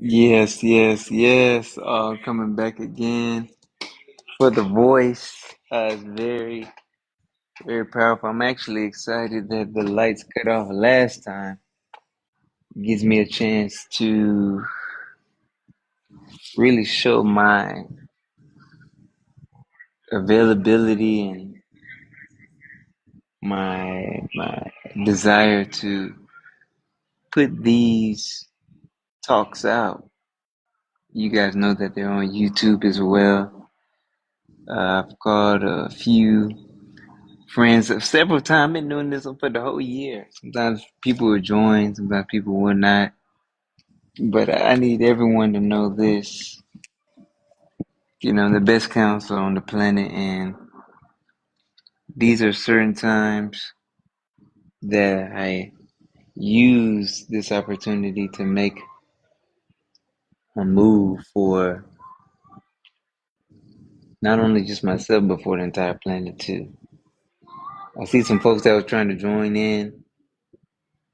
Yes, yes, yes. Coming back again for the voice. It's very, very powerful. I'm actually excited that the lights cut off last time. Gives me a chance to really show my availability and my desire to put these talks out. You guys know that they're on YouTube as well. I've called a few friends of several times. Been doing this for the whole year. Sometimes people will join, sometimes people will not. But I need everyone to know this. The best counselor on the planet, and these are certain times that I use this opportunity to make a move for not only just myself, but for the entire planet too. I see some folks that were trying to join in,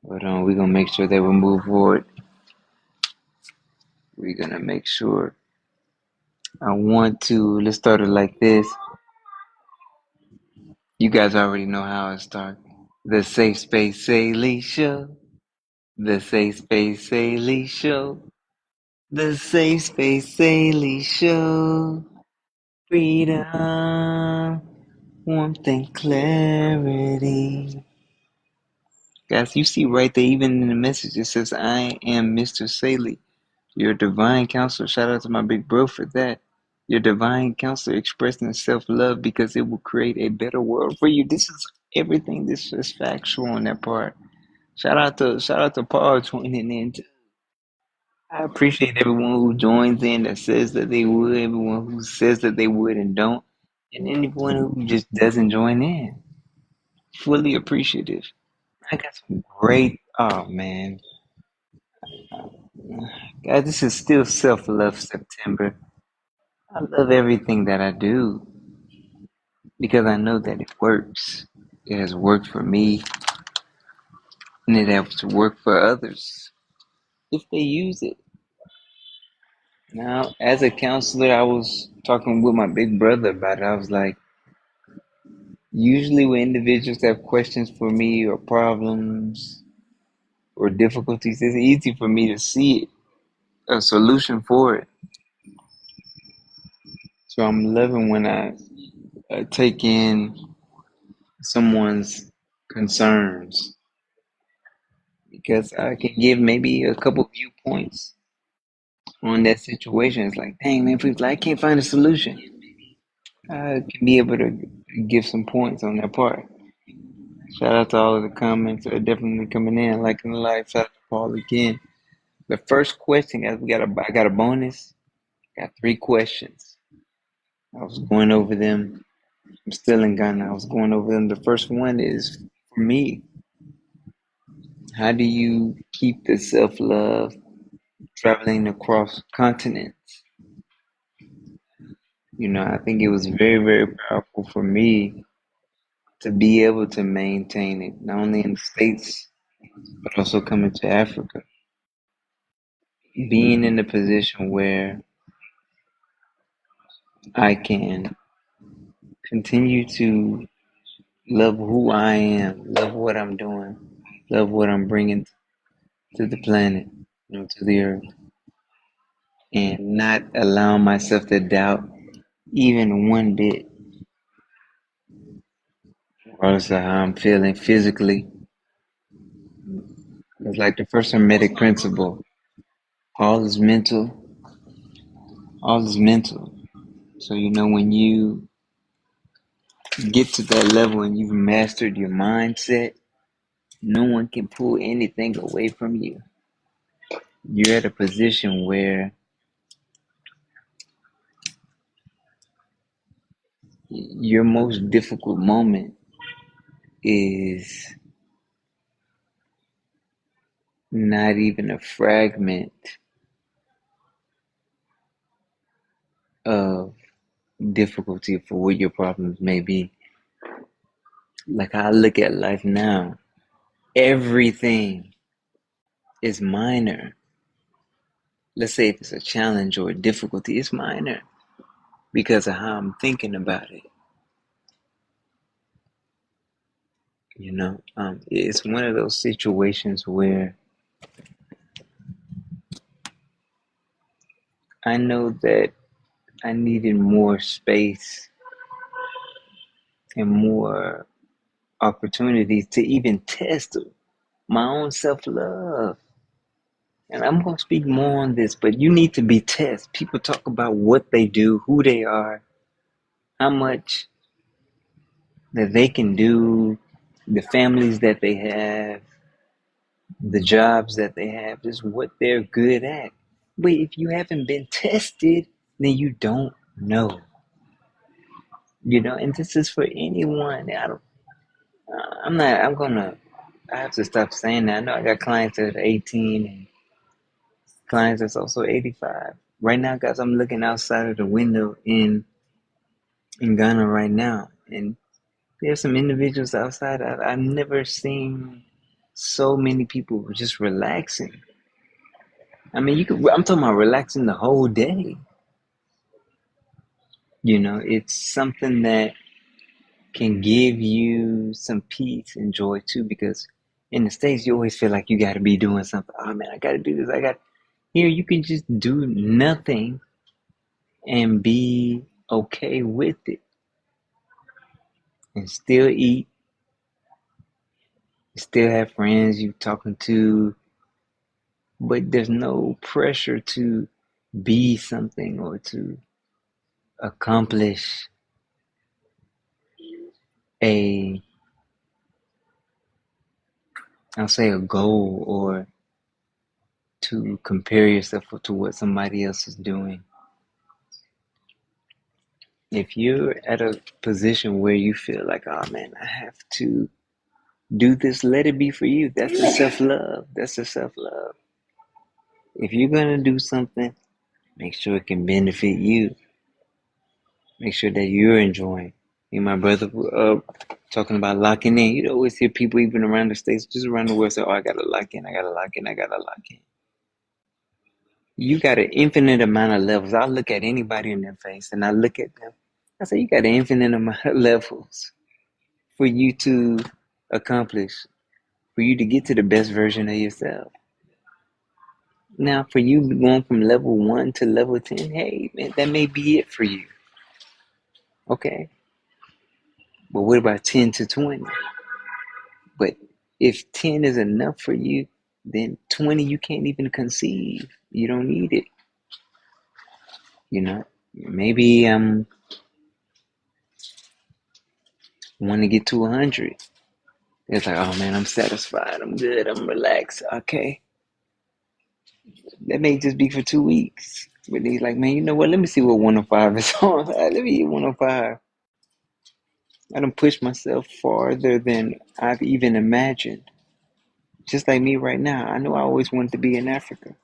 but we're gonna make sure that we move forward. We're gonna make sure. Let's start it like this. You guys already know how it starts. The Safe Space Saylee Show. The Safe Space Saylee Show. The Safe Space Saylee Show. Freedom, warmth, and clarity. Guys, you see right there, even in the message, it says, I am Mr. Saylee, your divine counselor. Shout out to my big bro for that. Your divine counselor expressing self-love because it will create a better world for you. This is everything. This is factual on that part. Shout out to Paul joining in. I appreciate everyone who joins in that says that they would, everyone who says that they would and don't, and anyone who just doesn't join in. Fully appreciative. I got some great. Oh man, guys, this is still self-love September. I love everything that I do because I know that it works. It has worked for me, and it has to work for others if they use it. Now, as a counselor, I was talking with my big brother about it. I was like, usually when individuals have questions for me or problems or difficulties, it's easy for me to see it, a solution for it. So I'm loving when I take in someone's concerns because I can give maybe a couple viewpoints on that situation. It's like, dang man, please, I can't find a solution. I can be able to give some points on that part. Shout out to all of the comments that are definitely coming in, liking the live. Shout out to Paul again. The first question, guys, I got a bonus. Got three questions. I was going over them. I'm still in Ghana. I was going over them. The first one is for me. How do you keep the self-love traveling across continents? I think it was very, very powerful for me to be able to maintain it, not only in the States, but also coming to Africa. Being in a position where I can continue to love who I am, love what I'm doing, love what I'm bringing to the planet, to the earth, and not allow myself to doubt even one bit, regardless of how I'm feeling physically. It's like the first Hermetic principle. All is mental. All is mental. So when you get to that level and you've mastered your mindset, no one can pull anything away from you. You're at a position where your most difficult moment is not even a fragment of difficulty for what your problems may be. Like I look at life now, everything is minor. let's say if it's a challenge or a difficulty, it's minor because of how I'm thinking about it. It's one of those situations where I know that I needed more space and more opportunities to even test my own self-love. And I'm going to speak more on this, but you need to be tested. People talk about what they do, who they are, how much that they can do, the families that they have, the jobs that they have, just what they're good at. But if you haven't been tested, then you don't know. And this is for anyone. I have to stop saying that. I know I got clients that are 18 and clients that's also 85. Right now, guys, I'm looking outside of the window in Ghana right now, and there's some individuals outside. I've never seen so many people just relaxing. I mean, I'm talking about relaxing the whole day. It's something that can give you some peace and joy too, because in the States, you always feel like you got to be doing something. Oh man, I got to do this. Here, you can just do nothing and be okay with it and still eat, still have friends you talking to, but there's no pressure to be something or to accomplish a, I'll say a goal, or to compare yourself to what somebody else is doing. If you're at a position where you feel like, oh man, I have to do this, let it be for you. That's the self-love. That's the self-love. If you're going to do something, make sure it can benefit you. Make sure that you're enjoying. Me and my brother talking about locking in. You'd always hear people even around the States, just around the world say, oh, I got to lock in, I got to lock in, I got to lock in. You got an infinite amount of levels. I look at anybody in their face and I look at them. I say, you got an infinite amount of levels for you to accomplish, for you to get to the best version of yourself. Now, for you going from level 1 to level 10, hey, man, that may be it for you. Okay. But what about 10 to 20? But if 10 is enough for you, then 20 you can't even conceive. You don't need it. Maybe want to get to 100. It's like, oh man, I'm satisfied. I'm good. I'm relaxed. Okay. That may just be for 2 weeks. But he's like, man, you know what? Let me see what 105 is on. Let me hit 105. I done pushed myself farther than I've even imagined. Just like me right now. I know I always wanted to be in Africa.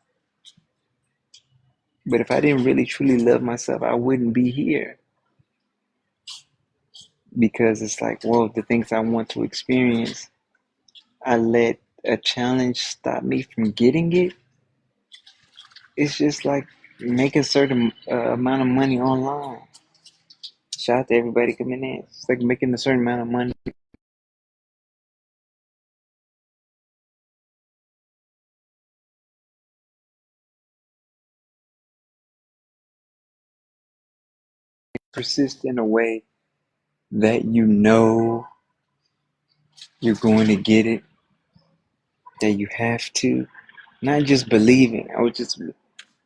But if I didn't really truly love myself, I wouldn't be here. Because it's like, well, the things I want to experience, I let a challenge stop me from getting it. It's just like making a certain amount of money online. Shout out to everybody coming in. It's like making a certain amount of money. Persist in a way that you know you're going to get it, that you have to. Not just believing.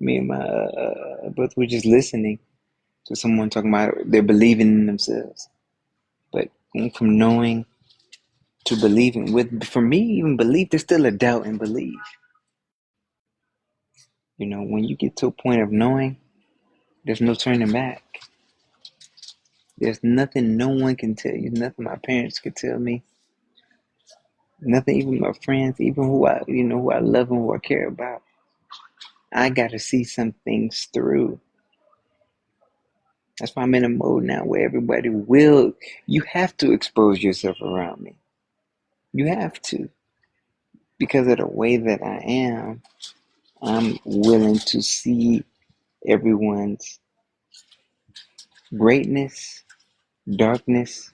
Me and my brother were just listening to someone talking about they're believing in themselves. But from knowing to believing, for me, even belief, there's still a doubt in belief. When you get to a point of knowing, there's no turning back. There's nothing no one can tell you, nothing my parents could tell me, nothing even my friends, even who I love and who I care about. I got to see some things through. That's why I'm in a mode now where you have to expose yourself around me. You have to. Because of the way that I am, I'm willing to see everyone's greatness, darkness,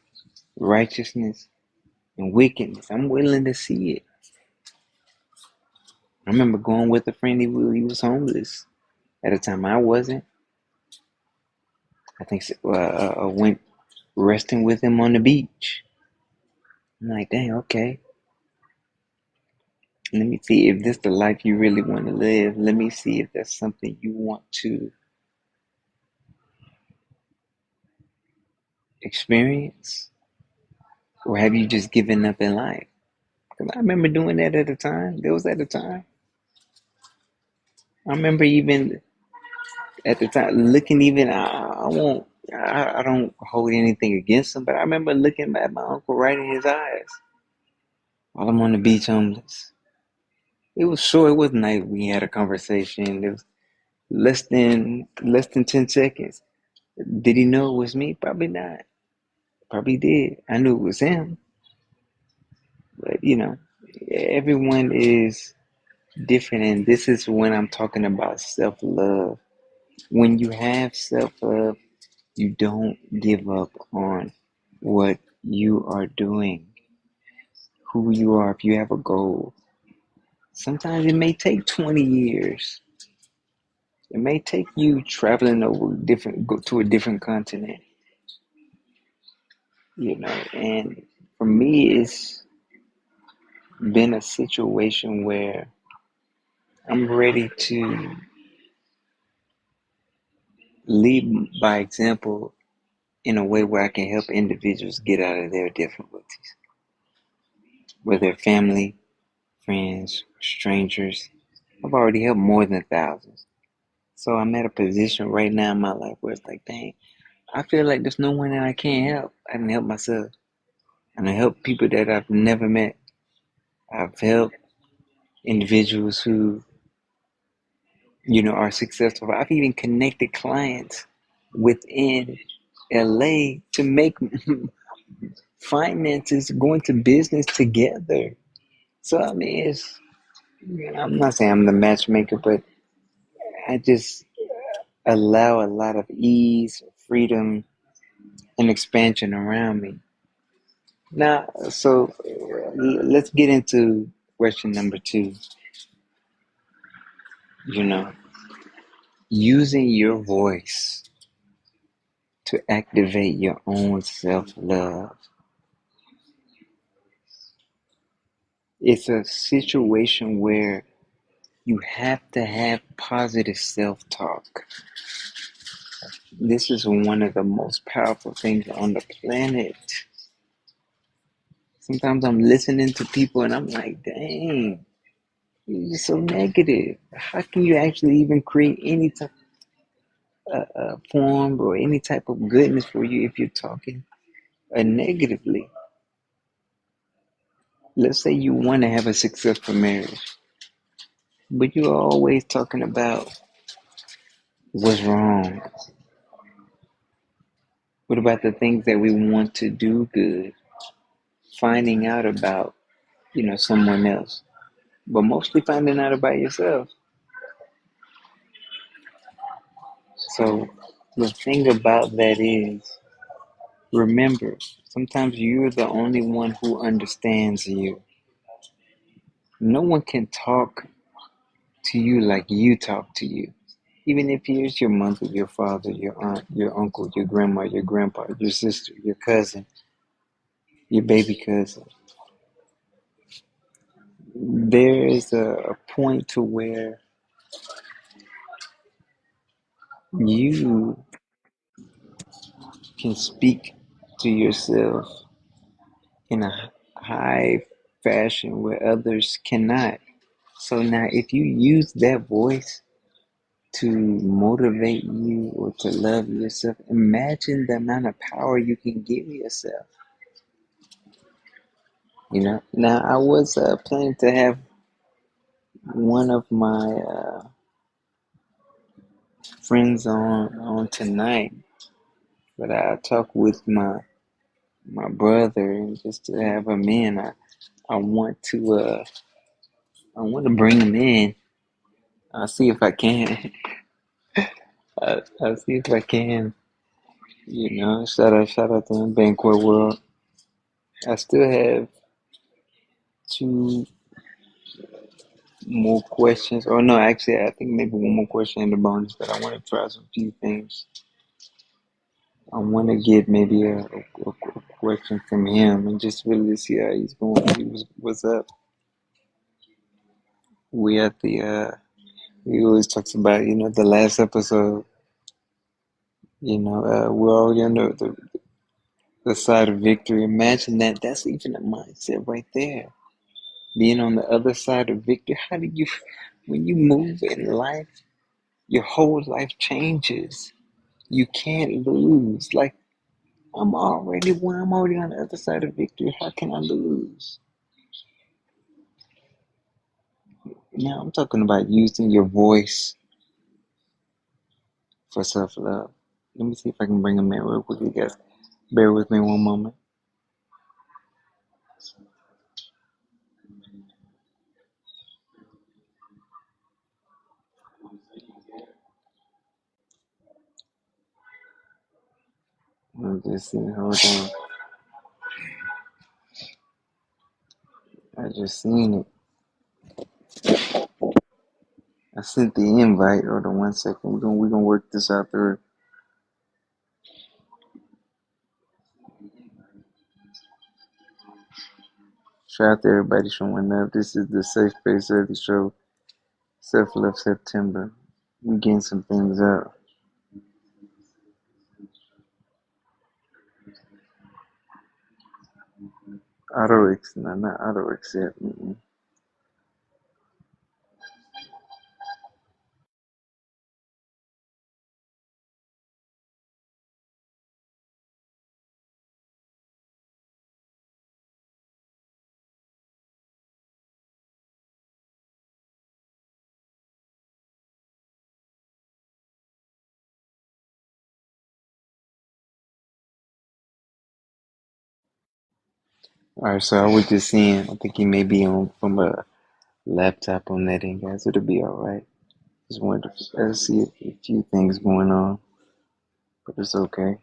righteousness, and wickedness. I'm willing to see it. I remember going with a friend. He was homeless at a time I wasn't. I think I went resting with him on the beach. I'm like, dang, okay. Let me see if this the life you really want to live. Let me see if that's something you want to experience, or have you just given up in life? Because I remember doing that at the time. There was at the time. I remember even at the time looking even. I won't. I don't hold anything against him, but I remember looking at my uncle right in his eyes while I'm on the beach homeless. It was short. It wasn't like we had a conversation. It was less than 10 seconds. Did he know it was me? Probably not. Probably did. I knew it was him, but everyone is different, and this is when I'm talking about self love. When you have self love, you don't give up on what you are doing, who you are. If you have a goal, sometimes it may take 20 years. It may take you traveling go to a different continent, and for me, it's been a situation where I'm ready to lead by example in a way where I can help individuals get out of their difficulties, whether family, friends, strangers. I've already helped more than thousands. So I'm at a position right now in my life where it's like, dang, I feel like there's no one that I can't help. I can help myself. And I help people that I've never met. I've helped individuals who, are successful. I've even connected clients within LA to make finances, going to business together. So I mean, I'm not saying I'm the matchmaker, but I just allow a lot of ease, freedom, and expansion around me. Now, so let's get into question number two. You know, using your voice to activate your own self love. It's a situation where you have to have positive self talk. This is one of the most powerful things on the planet. Sometimes I'm listening to people and I'm like, dang, you're so negative. How can you actually even create any type of form or any type of goodness for you if you're talking negatively? Let's say you want to have a successful marriage, but you're always talking about what's wrong. What about the things that we want to do good? Finding out about, someone else, but mostly finding out about yourself. So the thing about that is, remember, sometimes you're the only one who understands you. No one can talk to you like you talk to you. Even if it's your mother, your father, your aunt, your uncle, your grandma, your grandpa, your sister, your cousin, your baby cousin. There is a point to where you can speak to yourself in a high fashion where others cannot. So now, if you use that voice to motivate you or to love yourself, imagine the amount of power you can give yourself. Now I was planning to have one of my friends on tonight, but I talked with my brother and just to have him in. I want to bring him in. I'll see if I can. I'll see if I can. Shout out to the banquet world. I still have two more questions. Or no, actually, I think maybe one more question in the bonus, but I want to try some few things. I want to get maybe a question from him and just really see how he's going. What's up? We at the he always talks about the last episode. We're already on the side of victory. Imagine that. That's even a mindset right there. Being on the other side of victory. How do you, when you move in life, your whole life changes. You can't lose. Like I'm already on the other side of victory. How can I lose? Now I'm talking about using your voice for self-love. Let me see if I can bring him in real quickly, guys. Bear with me one moment. I'm just seeing. Hold on. I just seen it. I sent the invite. Hold on one second. We're gonna work this out through. Shout out to everybody showing up. This is the safe space of the show. Self Love September. We getting some things out. Autorex, no, not Autorex yet. All right, so I was just seeing. I think he may be on from a laptop on that end, guys. It'll be all right. Just wanted to see a few things going on, but it's okay.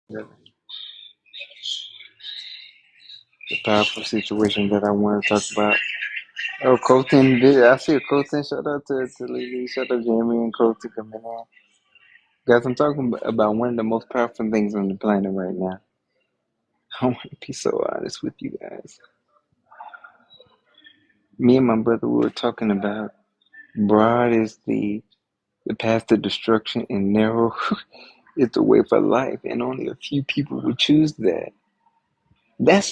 The powerful situation that I want to talk about. Oh, Colton, I see a Colton. Shout out to Lily. Shout out to Jamie and Colton coming in. Guys, I'm talking about one of the most powerful things on the planet right now. I want to be so honest with you guys. Me and my brother, we were talking about broad is the path to destruction and narrow is the way for life, and only a few people would choose that. That's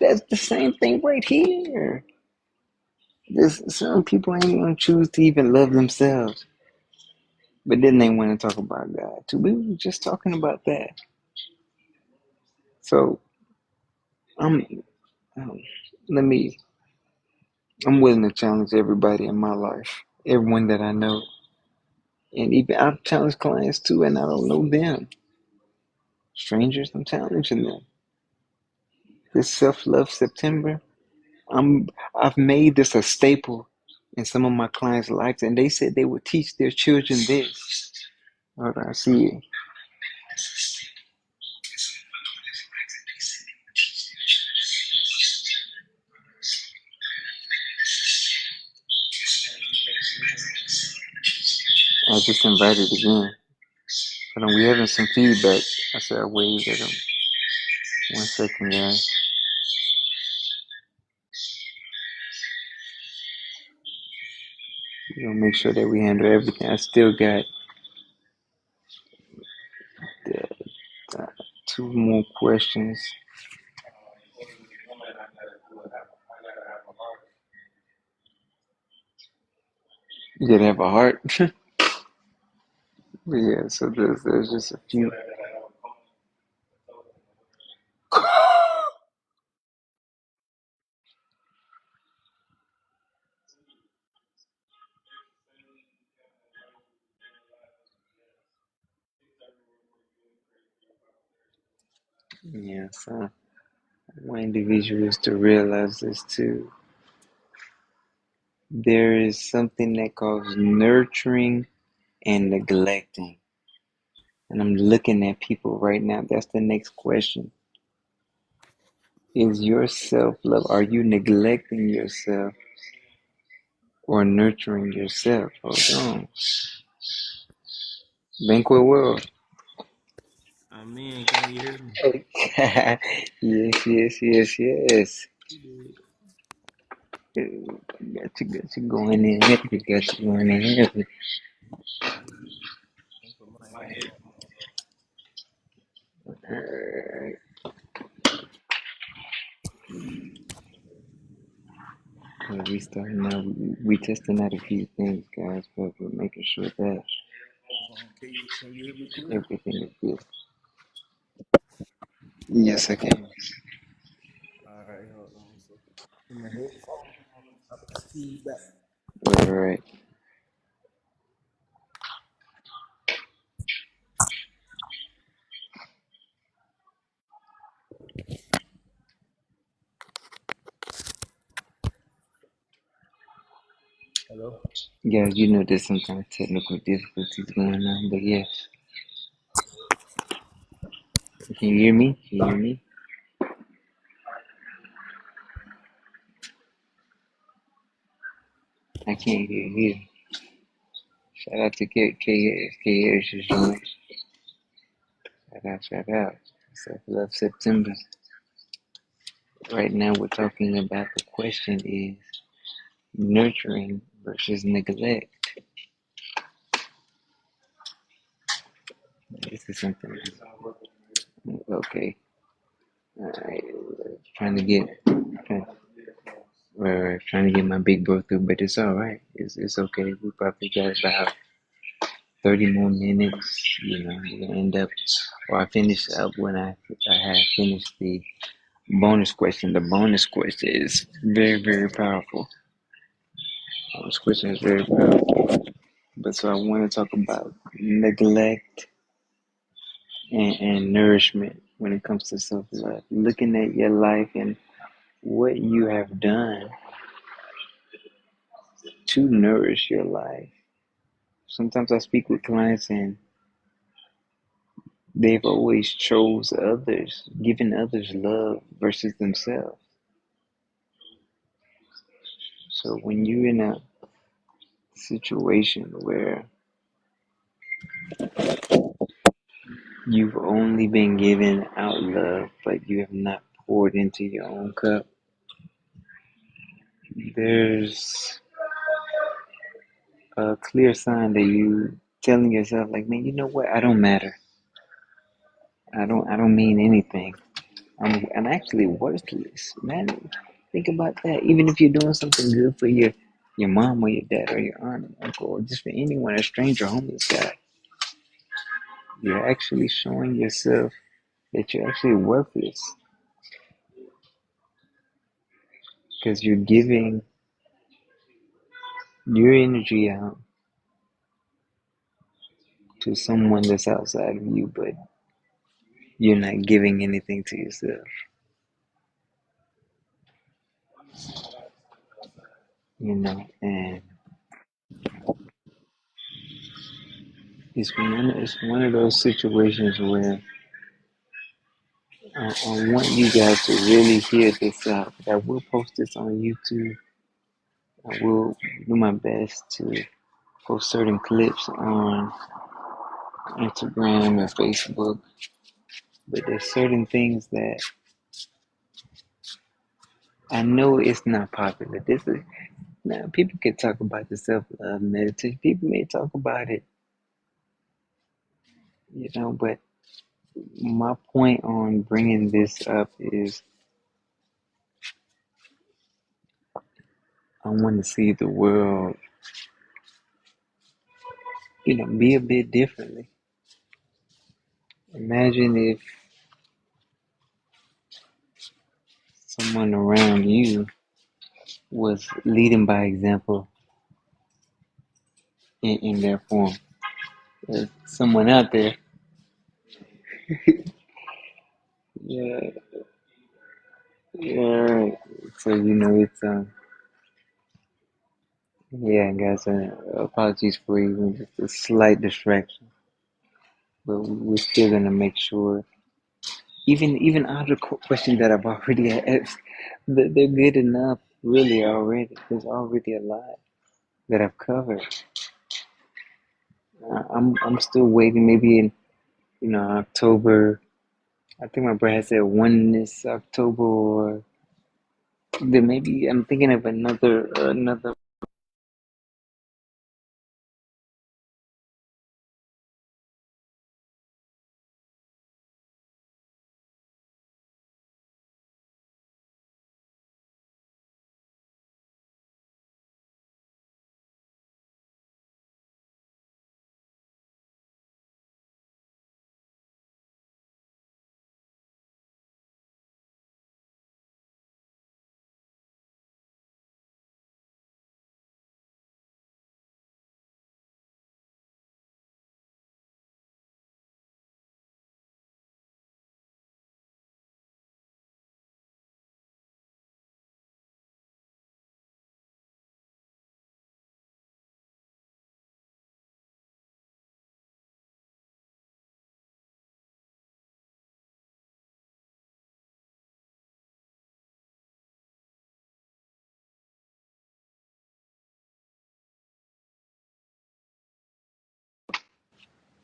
the same thing right here. There's some people ain't gonna choose to even love themselves, but then they want to talk about God too. We were just talking about that. So I'm um, let me. I'm willing to challenge everybody in my life, everyone that I know, and even I've challenged clients too, and I don't know them. Strangers, I'm challenging them. This self-love September, I'm I've made this a staple in some of my clients' lives, and they said they would teach their children this. Hold on, I see it. I just invited again. Hold on, we having some feedback. I said I waved at them. One second, guys. We're gonna make sure that we handle everything. I still got uh, two more questions. You gotta have a heart. But yeah, so there's just a few. Yeah, so want individuals to realize this too. There is something that calls nurturing and neglecting. And I'm looking at people right now. That's the next question. Is your self love, are you neglecting yourself or nurturing yourself? Hold on. Banquet World. I'm in. Can you hear me? yes, yes, yes. You did. Got you going in heavy. Got you going in heavy. I'm put my headphone on. Alright. We starting now. We testing out a few things, guys, but we're making sure that Can you hear me clear? everything is good. Yes, I can. All right, hold on. So, put my headphone on. Stop the feedback. All right. Hello. Guys, you know there's some kind of technical difficulties going on, but yes. Can you hear me? Can you hear me? I can't hear you. Shout out to K. Shout out, shout out. Self Love September. Right now, we're talking about the question is nurturing versus neglect. This is something. Okay. All right. Trying to get, trying, trying to get my big bro through, but it's all right. It's okay. We probably got about 30 more minutes. You know, we're gonna end up, or I finish up when I have finished the bonus question. The bonus question is very, very powerful. Bonus question is very powerful. But so I want to talk about neglect and nourishment when it comes to self love. Looking at your life and what you have done to nourish your life. Sometimes I speak with clients and they've always chose others, given others love versus themselves. So when you're in a situation where you've only been given out love, but you have not poured into your own cup, there's a clear sign that you telling yourself like, man, you know what? I don't matter. I don't mean anything. I'm actually worthless, man. Think about that. Even if you're doing something good for your mom or your dad or your aunt or uncle or just for anyone, a stranger, homeless guy, you're actually showing yourself that you're actually worthless because you're giving your energy out to someone that's outside of you, but you're not giving anything to yourself. You know, and it's one of those situations where I want you guys to really hear this out. I will post this on YouTube. I will do my best to post certain clips on Instagram and Facebook. But there's certain things that I know it's not popular. This is now people can talk about the self love meditation. People may talk about it, but my point on bringing this up is I want to see the world, be a bit differently. Imagine if someone around you was leading by example in their form. There's someone out there, yeah, Yeah, so it's yeah, guys. Apologies for even just a slight distraction, but we're still gonna make sure. Even other questions that I've already asked, they're good enough. Really, already. There's already a lot that I've covered. I'm still waiting. Maybe in October. I think my brother said one this October, or then maybe I'm thinking of another.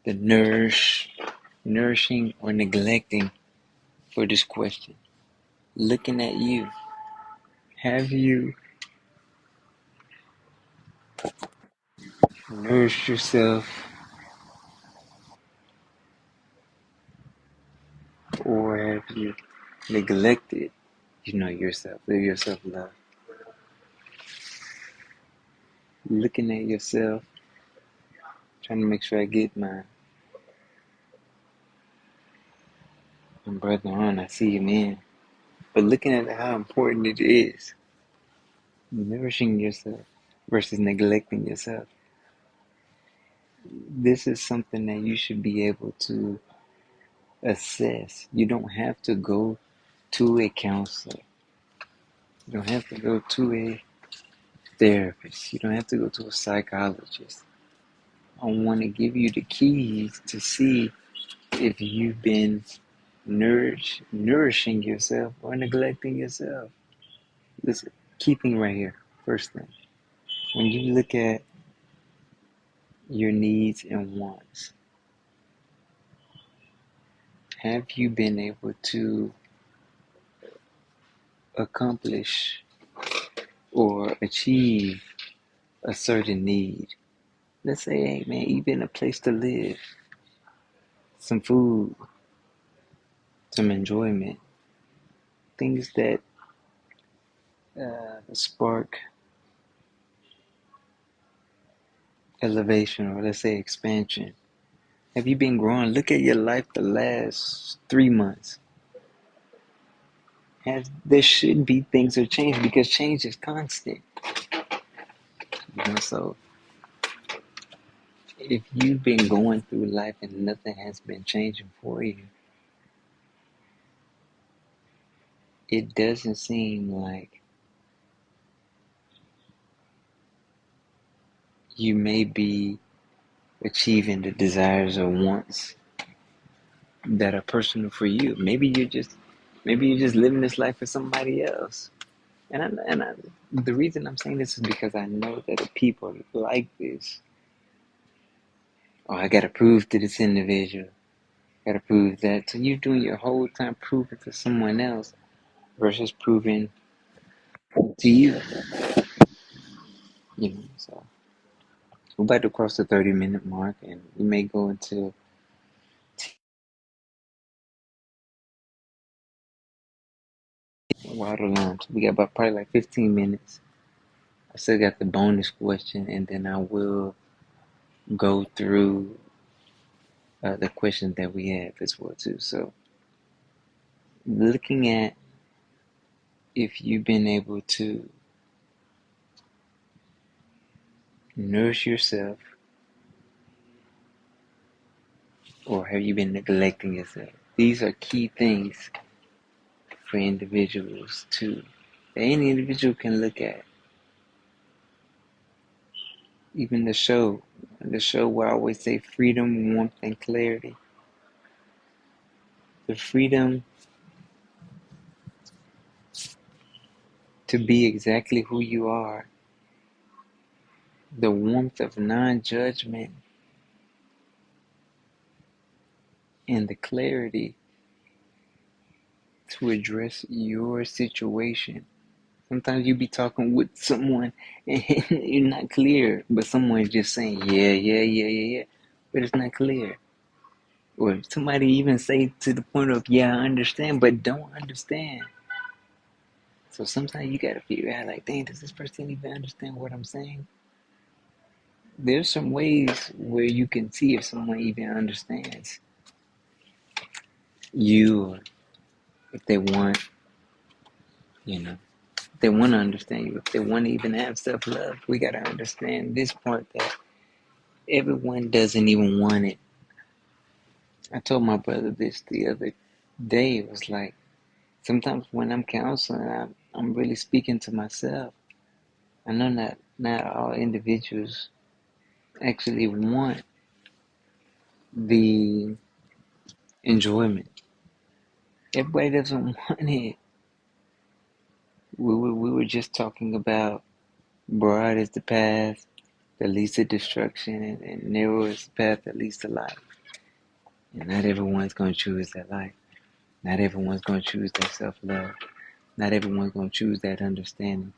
The nourishing or neglecting for this question. Looking at you, have you nourished yourself, or have you neglected, yourself? Live yourself love. Looking at yourself, trying to make sure I get my brother on. I see you, man. But looking at how important it is, nourishing yourself versus neglecting yourself. This is something that you should be able to assess. You don't have to go to a counselor. You don't have to go to a therapist. You don't have to go to a psychologist. I want to give you the keys to see if you've been nourishing yourself or neglecting yourself. Listen, key thing right here. First thing, when you look at your needs and wants, have you been able to accomplish or achieve a certain need? Let's say, hey man, even a place to live, some food, some enjoyment, things that spark elevation, or let's say expansion. Have you been growing? Look at your life the last 3 months. There should be things that change because change is constant. So if you've been going through life and nothing has been changing for you, it doesn't seem like you may be achieving the desires or wants that are personal for you. Maybe you're just living this life for somebody else. The reason I'm saying this is because I know that the people like this. Oh, I gotta prove to this individual. Gotta prove that. So you're doing your whole time proving to someone else versus proving to you. So we're about to cross the 30-minute mark, and we may go into water lunch. We got about probably like 15 minutes. I still got the bonus question, and then I will go through the questions that we have as well too. So looking at if you've been able to nourish yourself, or have you been neglecting yourself? These are key things for individuals to that any individual can look at. Even the show where I always say freedom, warmth, and clarity. The freedom to be exactly who you are, the warmth of non-judgment, and the clarity to address your situation. Sometimes you be talking with someone and you're not clear, but someone's just saying, yeah, yeah, yeah, yeah, yeah, but it's not clear. Or somebody even say to the point of, yeah, I understand, but don't understand. So sometimes you gotta figure out, like, dang, does this person even understand what I'm saying? There's some ways where you can see if someone even understands you, or if they want, you know, if they want to understand you, if they want to even have self-love. We gotta understand this part that everyone doesn't even want it. I told my brother this the other day. It was like, sometimes when I'm counseling, I'm really speaking to myself. I know not all individuals actually want the enjoyment. Everybody doesn't want it. We were just talking about broad is the path that leads to destruction, and narrow is the path that leads to life. And not everyone's going to choose that life. Not everyone's going to choose that self-love. Not everyone's going to choose that understanding,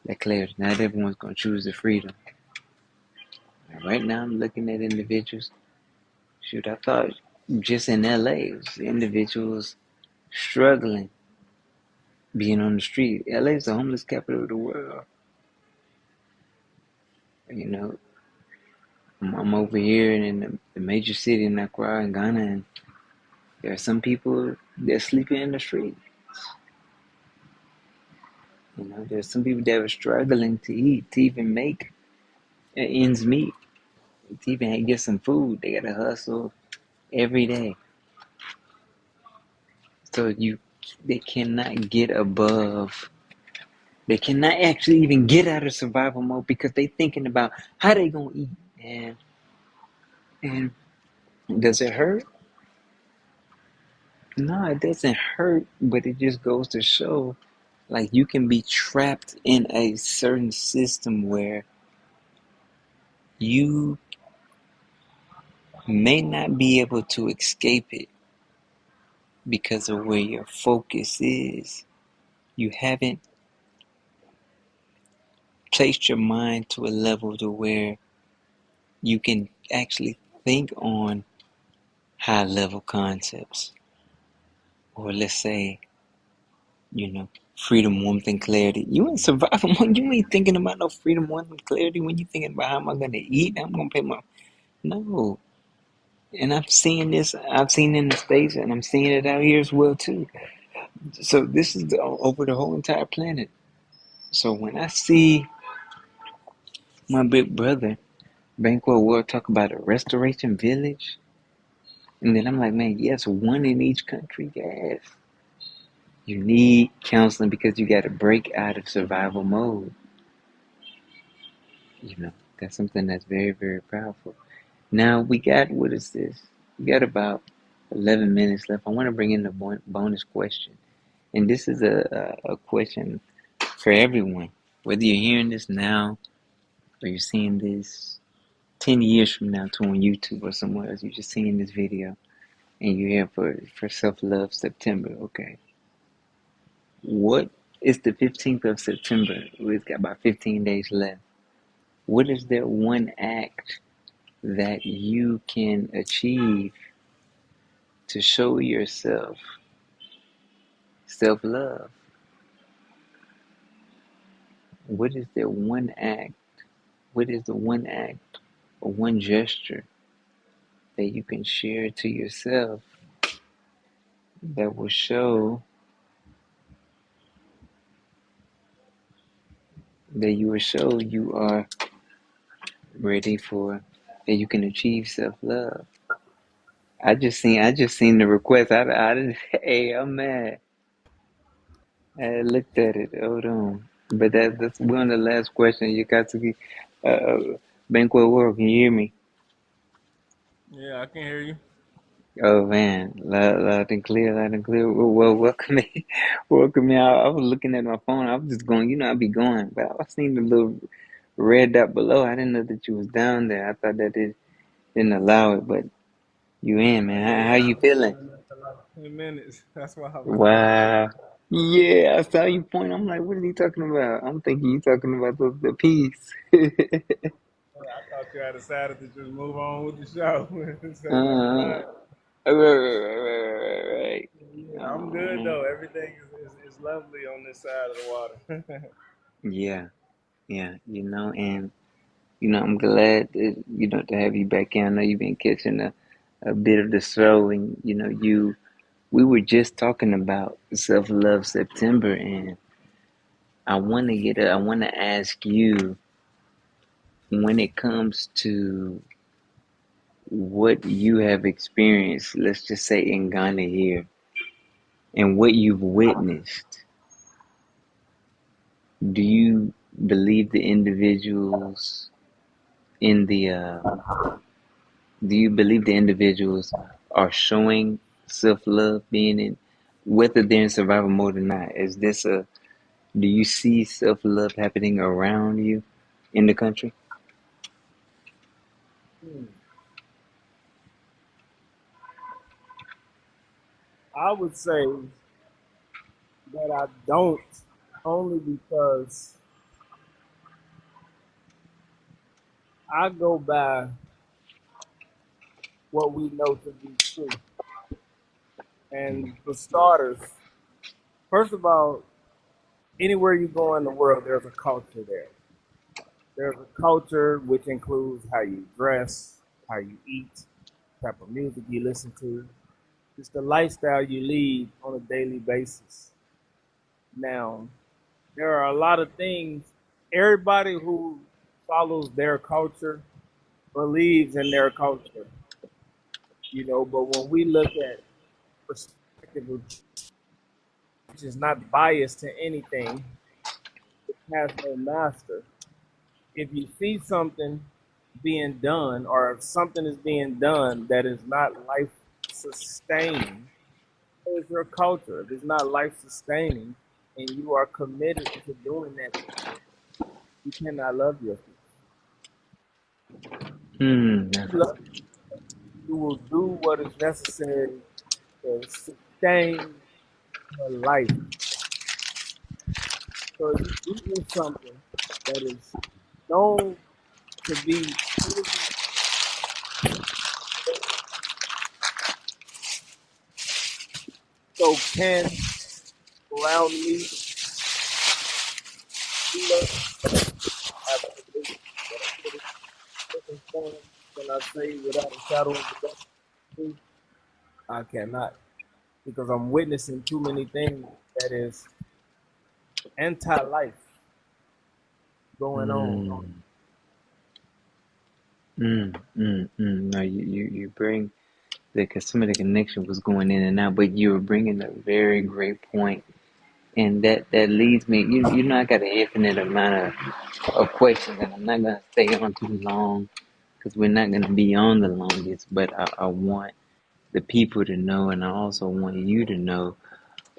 that clarity. Not everyone's going to choose the freedom. And right now, I'm looking at individuals. Shoot, I thought just in LA, it was individuals struggling being on the street. LA is the homeless capital of the world. You know, I'm over here in the major city in Accra in Ghana, and there are some people that sleeping in the street. You know, there's some people that are struggling to eat, to even make ends meet, to even get some food. They gotta hustle every day. So they cannot get above. They cannot actually even get out of survival mode because they thinking about how they gonna eat. And does it hurt? No, it doesn't hurt, but it just goes to show, like, you can be trapped in a certain system where you may not be able to escape it because of where your focus is. You haven't placed your mind to a level to where you can actually think on high level concepts. Or let's say, freedom, warmth, and clarity. You ain't surviving. You ain't thinking about no freedom, warmth, and clarity when you thinking about how am I going to eat, how am I going to pay my. No. And I've seen in the States, and I'm seeing it out here as well, too. So this is over the whole entire planet. So when I see my big brother, Banquo World, talk about a restoration village, and then I'm like, man, yes, one in each country, yes. You need counseling because you got to break out of survival mode. That's something that's very, very powerful. Now we got, what is this? We got about 11 minutes left. I want to bring in the bonus question. And this is a question for everyone. Whether you're hearing this now or you're seeing this 10 years from now too on YouTube or somewhere else, you're just seeing this video and you're here for Self-Love September. Okay. What is the 15th of September? We've got about 15 days left. What is that one act that you can achieve to show yourself self-love? What is the one act? What is the one act or one gesture that you can share to yourself that will show you are ready for that you can achieve self-love? I just seen the request. I didn't. Hey, I'm mad. I looked at it. Hold on. But that's one of the last questions you got to be. Banquet World, can you hear me? Yeah, I can hear you. Oh man, loud and clear, loud and clear. Well, welcome me, welcome me. I was looking at my phone. I was just going, I'd be going, but I seen the little red dot below. I didn't know that you was down there. I thought that it didn't allow it, but you in, man. How Yeah, you I've been feeling? doing that for like 10 minutes. That's why I was looking. Wow. Yeah, I saw you point. I'm like, what is he talking about? I'm thinking you talking about the piece. I thought you had decided to just move on with the show. So never uh, mind. right. Yeah, I'm good Uh, though. Everything is lovely on this side of the water. yeah, yeah. And I'm glad that, to have you back in. I know you've been catching a bit of the slow, and we were just talking about Self Love September, and I want to ask you when it comes to what you have experienced, let's just say in Ghana here, and what you've witnessed, do you believe the individuals in the do you believe the individuals are showing self-love, being in, whether they're in survival mode or not? Do you see self-love happening around you in the country? Hmm. I would say that I don't, only because I go by what we know to be true. And for starters, first of all, anywhere you go in the world, there's a culture there. There's a culture which includes how you dress, how you eat, type of music you listen to. It's the lifestyle you lead on a daily basis. Now, there are a lot of things. Everybody who follows their culture believes in their culture, but when we look at perspective, which is not biased to anything, it has no master. If you see something being done, or if something is being done that is not life sustaining, it's your culture. If it's not life sustaining and you are committed to doing that, you cannot love yourself. Hmm. You love, you will do what is necessary to sustain your life. So if you eating something that is known to be poison, so can around me, you love absolutely. But under the circumstance, can I say without a shadow of a doubt, I cannot, because I'm witnessing too many things that is anti-life going on. Mm, No, you bring because some of the connection was going in and out, but you were bringing a very great point, and that leads me. I got an infinite amount of questions, and I'm not gonna stay on too long because we're not gonna be on the longest. But I want the people to know, and I also want you to know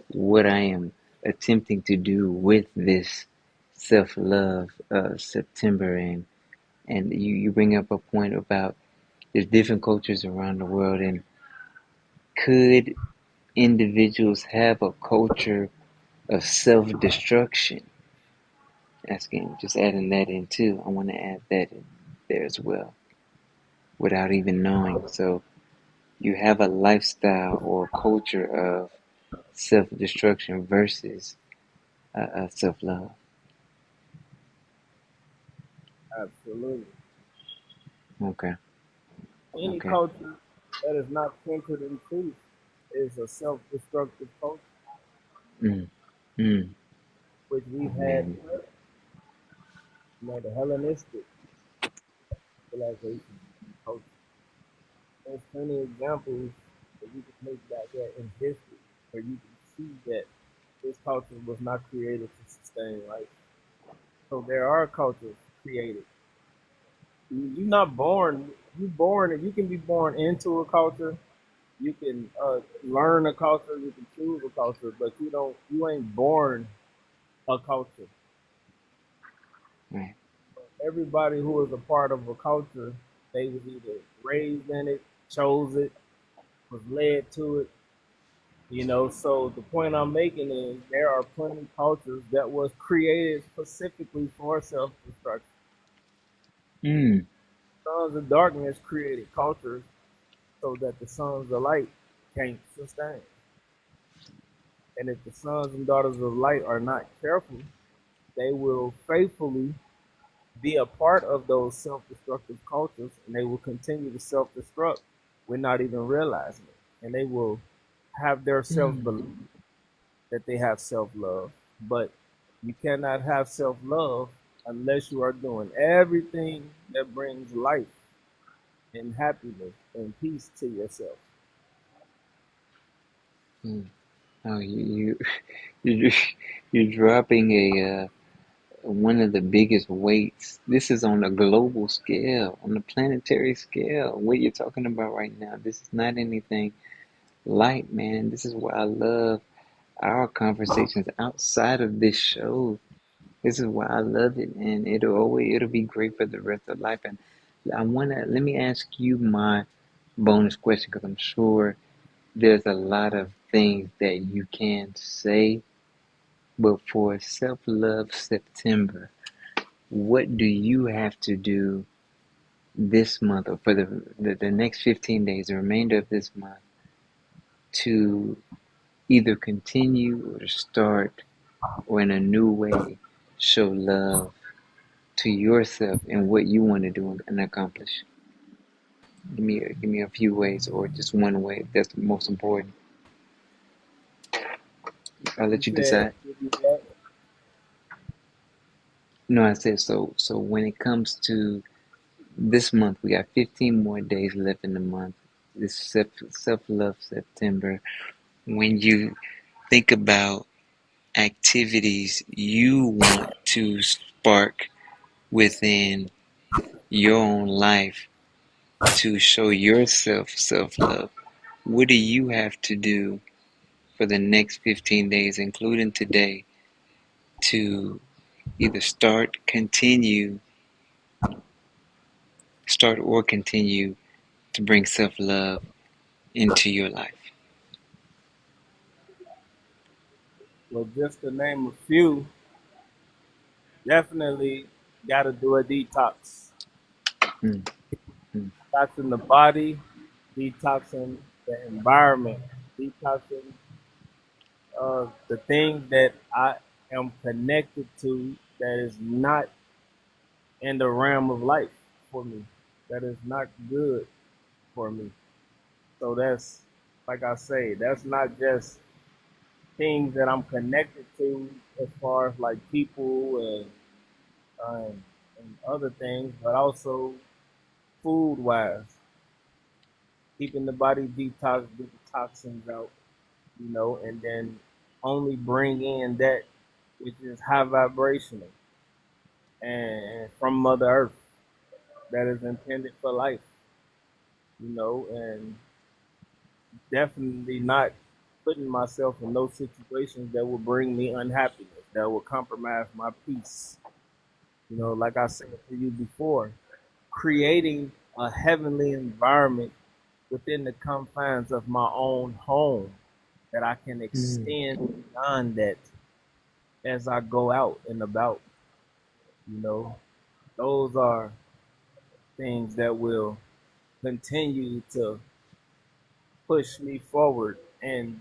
what I am attempting to do with this self love September, and you bring up a point about there's different cultures around the world, and could individuals have a culture of self-destruction? Asking, just adding that in too. I want to add that in there as well, without even knowing. So you have a lifestyle or culture of self-destruction versus self-love. Absolutely. Okay, Any okay. culture that is not centered in truth is a self-destructive culture, Mm, mm, which we've had, man. the Hellenistic civilization and culture. There's plenty of examples that you can take back at in history where you can see that This culture was not created to sustain life. So there are cultures created. You're not born. You born, and you can be born into a culture. You can learn a culture. You can choose a culture, but you don't. You ain't born a culture. Right. Everybody who is a part of a culture, they was either raised in it, chose it, was led to it. So the point I'm making is there are plenty of cultures that was created specifically for self-destruction. Mm. Sons of darkness created cultures so that the sons of light can't sustain. And if the sons and daughters of light are not careful, they will faithfully be a part of those self-destructive cultures, and they will continue to self-destruct with not even realizing it. And they will have their selves Mm. believe that they have self-love, but you cannot have self-love unless you are doing everything that brings life and happiness and peace to yourself. Mm. Oh, you you're dropping one of the biggest weights. This is on a global scale, on a planetary scale. What you're talking about right now, this is not anything light, man. This is why I love our conversations outside of this show. This is why I love it, and it'll be great for the rest of life. And let me ask you my bonus question because I'm sure there's a lot of things that you can say, but for Self Love September, what do you have to do this month or for the next 15 days, the remainder of this month, to either continue or to start or in a new way show love to yourself and what you want to do and accomplish? Give me a few ways or just one way if that's the most important. I'll You let you said, decide. give you that. No, I said so. So when it comes to this month, we got 15 more days left in the month. This self love September. When you think about activities you want to spark within your own life to show yourself self love, what do you have to do for the next 15 days, including today, to either start or continue to bring self love into your life? Well, just to name a few, definitely got to do a detox. Mm, mm, Detoxing the body, detoxing the environment, detoxing the things that I am connected to that is not in the realm of life for me, that is not good for me. So that's, like I say, that's not just things that I'm connected to as far as like people and other things, but also food wise, keeping the body detox, get the toxins out, and then only bring in that which is high vibrational and from Mother Earth that is intended for life, and definitely not putting myself in those situations that will bring me unhappiness, that will compromise my peace. Like I said to you before, creating a heavenly environment within the confines of my own home that I can mm, extend beyond that as I go out and about. You know, those are things that will continue to push me forward and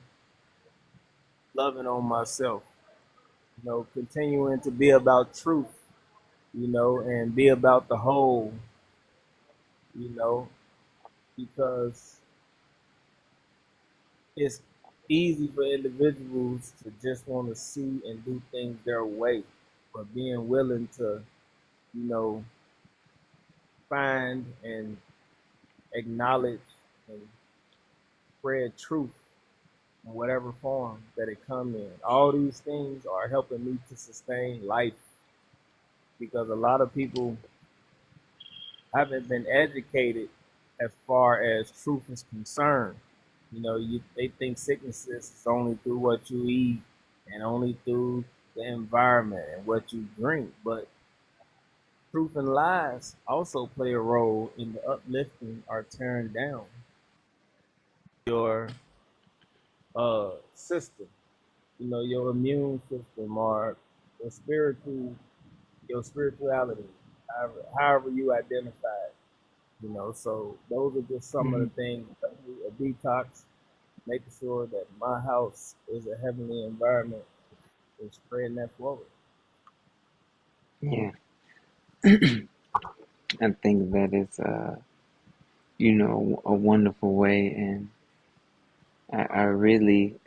loving on myself. Continuing to be about truth, and be about the whole, you know, because it's easy for individuals to just want to see and do things their way, but being willing to, you know, find and acknowledge and spread truth in whatever form that it come in. All these things are helping me to sustain life because a lot of people haven't been educated as far as truth is concerned. They think sicknesses is only through what you eat and only through the environment and what you drink. But truth and lies also play a role in the uplifting or tearing down your system. Your immune system or your your spirituality, however you identify it. So those are just some of the Mhm. things. A detox, making sure that my house is a heavenly environment, and spreading that forward. Yeah, I think that is, a wonderful way, and I really,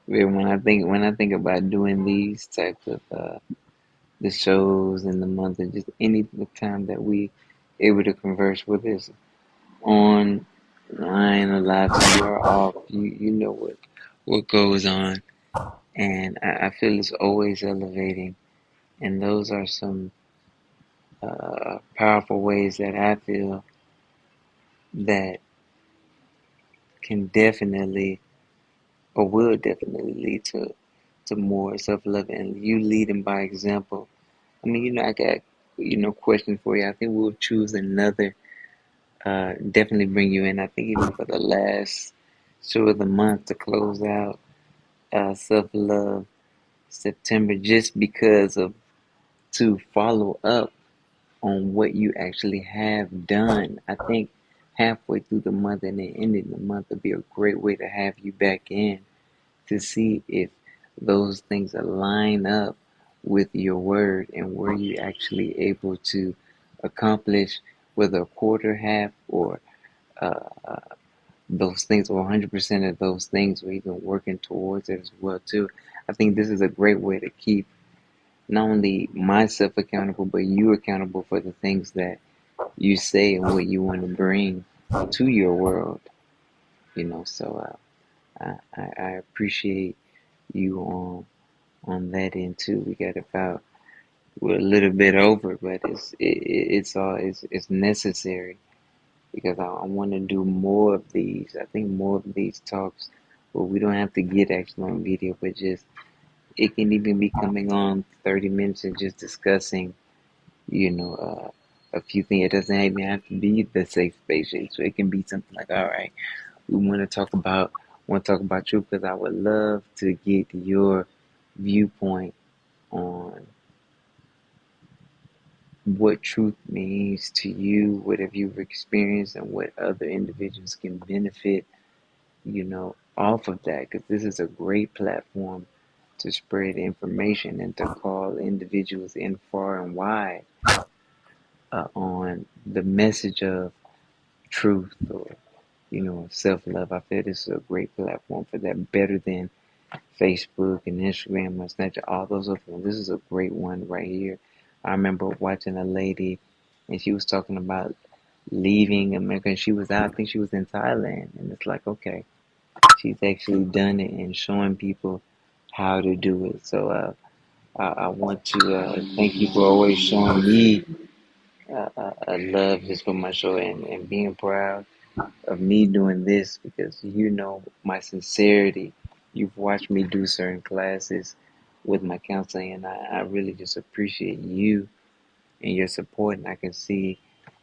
when I think about doing these types of the shows in the month, and just any time that we able to converse with us on line or live, so you are off, you know what goes on, and I feel it's always elevating, and those are some powerful ways that I feel that can definitely or will definitely lead to more self-love and you leading by example. I mean, I got, questions for you. I think we'll choose another, definitely bring you in. I think even for the last show of the month to close out self-love September, just because of to follow up on what you actually have done. I think halfway through the month and then ending the month would be a great way to have you back in to see if those things align up with your word and were you actually able to accomplish whether a quarter, half, or uh, those things, or 100% of those things, or even working towards it as well too. I think this is a great way to keep not only myself accountable, but you accountable for the things that you say and what you want to bring to your world. So I appreciate you on that end too. We got about we're a little bit over, but it's necessary because I want to do more of these. I think more of these talks, but we don't have to get actually on video, but just it can even be coming on 30 minutes and just discussing, you know, a few things. It doesn't even have to be the safe space, so it can be something like, all right, we want to talk about truth because I would love to get your viewpoint on what truth means to you, what have you experienced, and what other individuals can benefit, off of that. Because this is a great platform to spread information and to call individuals in far and wide on the message of truth or, self love. I feel this is a great platform for that, better than Facebook and Instagram and Snapchat, all those other ones. This is a great one right here. I remember watching a lady and she was talking about leaving America and she was out, I think she was in Thailand. And it's like, okay, she's actually done it and showing people how to do it. So I want to thank you for always showing me a love just for my show and being proud of me doing this because you know my sincerity. You've watched me do certain classes with my counseling, and I really just appreciate you and your support. And I can see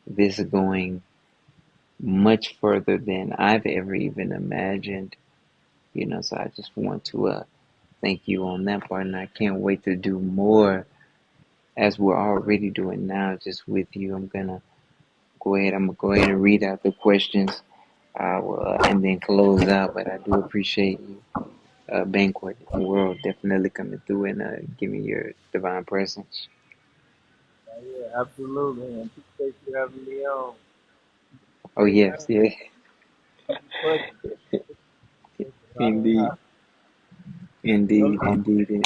this going much further than I've ever even imagined. So I just want to thank you on that part, and I can't wait to do more as we're already doing now, just with you. I'm gonna go ahead and read out the questions and then close out. But I do appreciate you, Banquet World, definitely coming through and giving your divine presence. Yeah, absolutely. And appreciate you having me on. Oh Great yes, time. yeah, Easy question. It's a lot of indeed, hot. No, indeed, indeed,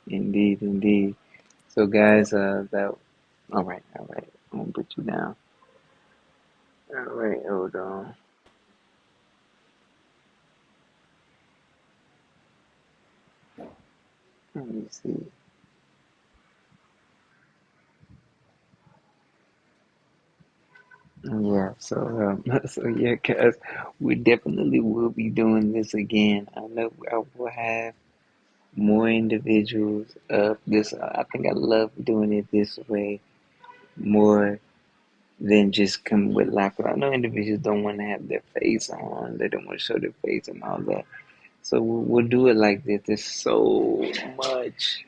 indeed, indeed. So guys, that all right, all right. I'm gonna put you down. All right, hold on. Let me see. Yeah, so yeah, guys, we definitely will be doing this again. I know I will have more individuals up this. I think I love doing it this way more than just come with like. I know individuals don't want to have their face on. They don't want to show their face and all that. So we'll do it like this. There's so much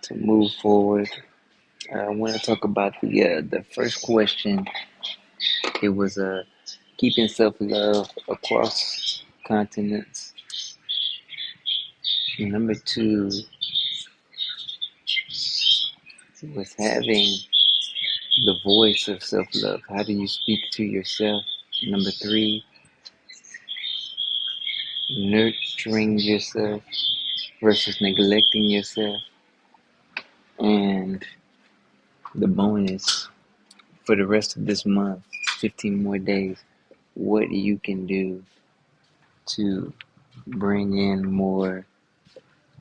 to move forward. I want to talk about the first question. It was keeping self love across continents. Number two was having the voice of self love. How do you speak to yourself? Number three, nurturing yourself versus neglecting yourself. And the bonus for the rest of this month, 15 more days, what you can do to bring in more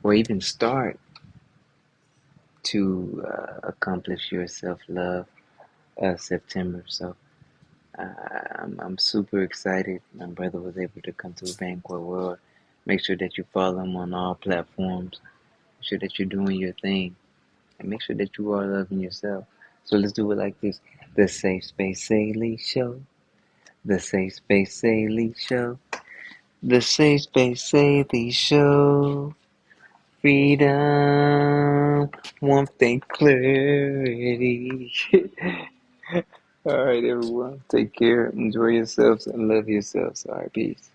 or even start to accomplish your self love September. So I'm super excited. My brother was able to come to a banquet world. Make sure that you follow him on all platforms. Make sure that you're doing your thing. And make sure that you are loving yourself. So let's do it like this. The Safe Space Saylee Show. The Safe Space Saylee Show. The Safe Space Saylee Show. Freedom. Warmth and clarity. All right, everyone. Take care. Enjoy yourselves and love yourselves. All right, peace.